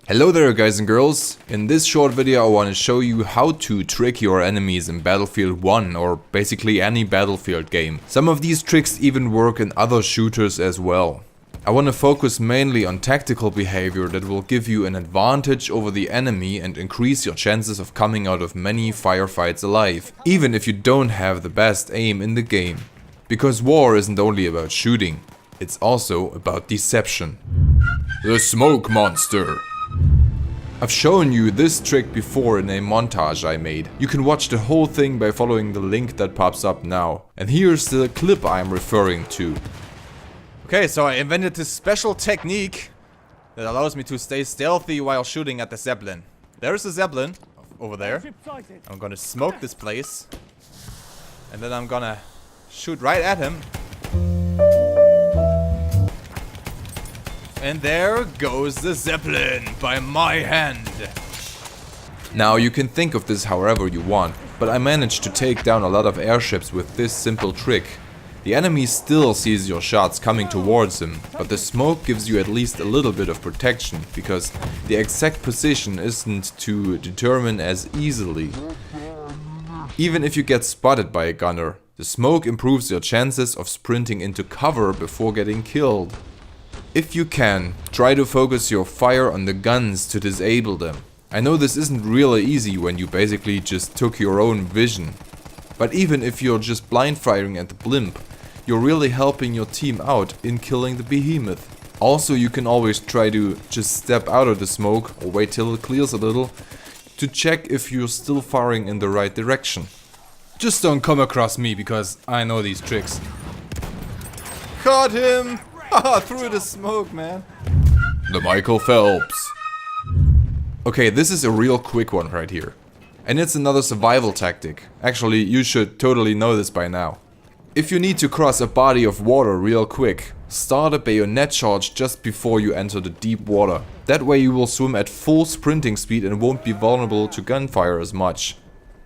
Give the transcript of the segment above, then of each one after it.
Hello there guys and girls, in this short video I want to show you how to trick your enemies in Battlefield 1 or basically any Battlefield game. Some of these tricks even work in other shooters as well. I want to focus mainly on tactical behavior that will give you an advantage over the enemy and increase your chances of coming out of many firefights alive, even if you don't have the best aim in the game. Because war isn't only about shooting, it's also about deception. The smoke monster. I've shown you this trick before in a montage I made. You can watch the whole thing by following the link that pops up now. And here's the clip I'm referring to. Okay, so I invented this special technique that allows me to stay stealthy while shooting at the Zeppelin. There's the Zeppelin over there. I'm gonna smoke this place. And then I'm gonna shoot right at him. And there goes the Zeppelin by my hand. Now you can think of this however you want, but I managed to take down a lot of airships with this simple trick. The enemy still sees your shots coming towards him, but the smoke gives you at least a little bit of protection, because the exact position isn't to determine as easily. Even if you get spotted by a gunner, the smoke improves your chances of sprinting into cover before getting killed. If you can, try to focus your fire on the guns to disable them. I know this isn't really easy when you basically just took your own vision. But even if you're just blind firing at the blimp, you're really helping your team out in killing the behemoth. Also, you can always try to just step out of the smoke or wait till it clears a little to check if you're still firing in the right direction. Just don't come across me because I know these tricks. Caught him! Haha, through the smoke, man. The Michael Phelps. Okay, this is a real quick one right here. And it's another survival tactic. Actually, you should totally know this by now. If you need to cross a body of water real quick, start a bayonet charge just before you enter the deep water. That way you will swim at full sprinting speed and won't be vulnerable to gunfire as much.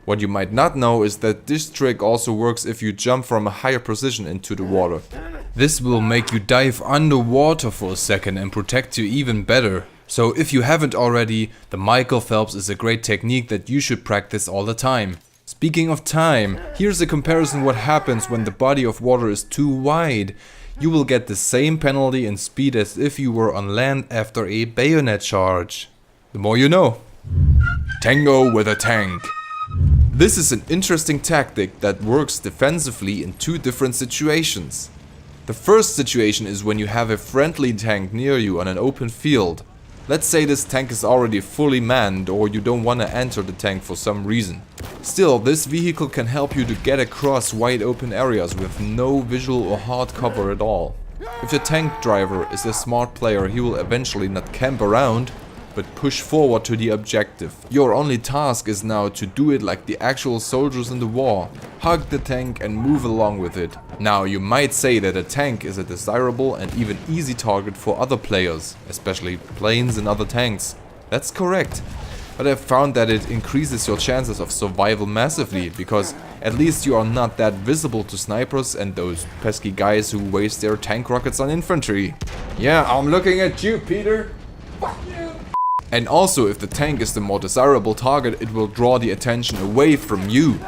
What you might not know is that this trick also works if you jump from a higher position into the water. This will make you dive underwater for a second and protect you even better. So if you haven't already, the Michael Phelps is a great technique that you should practice all the time. Speaking of time, here's a comparison what happens when the body of water is too wide. You will get the same penalty in speed as if you were on land after a bayonet charge. The more you know. Tango with a tank. This is an interesting tactic that works defensively in two different situations. The first situation is when you have a friendly tank near you on an open field. Let's say this tank is already fully manned or you don't want to enter the tank for some reason. Still, this vehicle can help you to get across wide open areas with no visual or hard cover at all. If the tank driver is a smart player, he will eventually not camp around, but push forward to the objective. Your only task is now to do it like the actual soldiers in the war. Hug the tank and move along with it. Now you might say that a tank is a desirable and even easy target for other players, especially planes and other tanks. That's correct. But I've found that it increases your chances of survival massively, because at least you are not that visible to snipers and those pesky guys who waste their tank rockets on infantry. Yeah, I'm looking at you, Peter. Fuck you. And also, if the tank is the more desirable target, it will draw the attention away from you.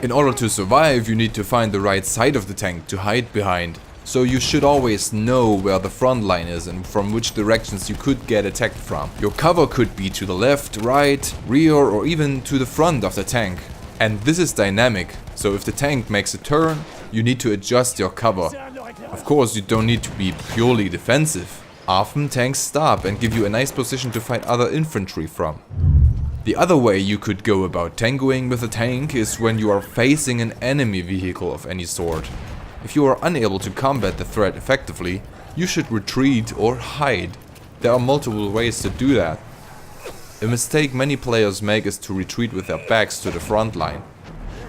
In order to survive, you need to find the right side of the tank to hide behind. So you should always know where the front line is and from which directions you could get attacked from. Your cover could be to the left, right, rear, or even to the front of the tank. And this is dynamic, so if the tank makes a turn, you need to adjust your cover. Of course, you don't need to be purely defensive. Often tanks stop and give you a nice position to fight other infantry from. The other way you could go about tangoing with a tank is when you are facing an enemy vehicle of any sort. If you are unable to combat the threat effectively, you should retreat or hide. There are multiple ways to do that. A mistake many players make is to retreat with their backs to the front line.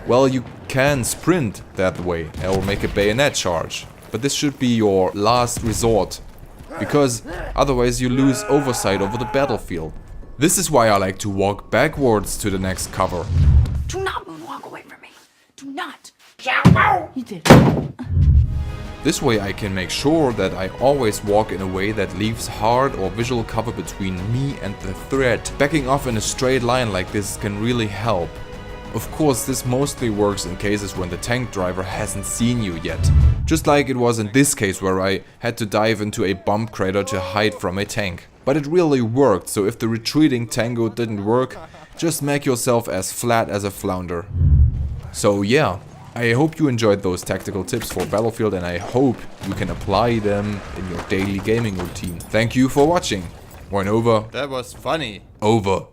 Well, you can sprint that way or make a bayonet charge, but this should be your last resort, because otherwise you lose oversight over the battlefield. This is why I like to walk backwards to the next cover. Do not moonwalk away from me. Do not. You did. This way I can make sure that I always walk in a way that leaves hard or visual cover between me and the threat. Backing off in a straight line like this can really help. Of course, this mostly works in cases when the tank driver hasn't seen you yet. Just like it was in this case where I had to dive into a bomb crater to hide from a tank. But it really worked, so if the retreating tango didn't work, just make yourself as flat as a flounder. So yeah, I hope you enjoyed those tactical tips for Battlefield and I hope you can apply them in your daily gaming routine. Thank you for watching. One over. That was funny. Over.